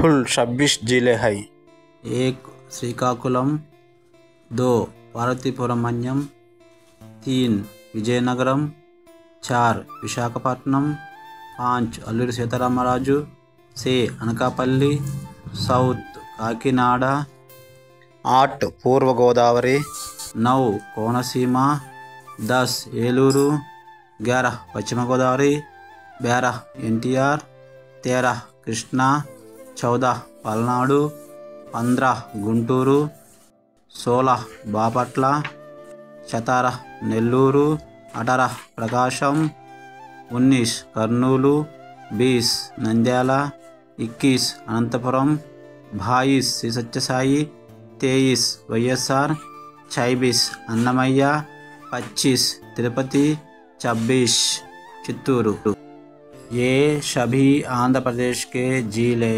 कुल 26 जिले हैं। 1 श्रीकाकुलम, 2 पार्वतीपुरम मन्यम, 3 विजयनगरम, 4 विशाखपट्टनम, 5 अल्लूरी सीतारामराजु, 6 అనకాపల్లి, साउथ काकीनाडा, 8 पूर्व गोदावरी, 9 कोनसीम, 10 ఏలూరు, 11 పశ్చిమ గోదావరి, 12 ఎన్టీఆర్, 13 కృష్ణా, 14 పల్నాడు, 15 గుంటూరు, 16 బాపట్ల, 17 నెల్లూరు, 18 ప్రకాశం, 19 కర్నూలు, 20 నంద్యాల, 21 అనంతపురం, 22 శ్రీ సత్యసాయి, 23 వైఎస్ఆర్, 26 అన్నమయ్య, 25 तिरुपति, 26 चित्तूर। ये सभी आंध्र प्रदेश के जिले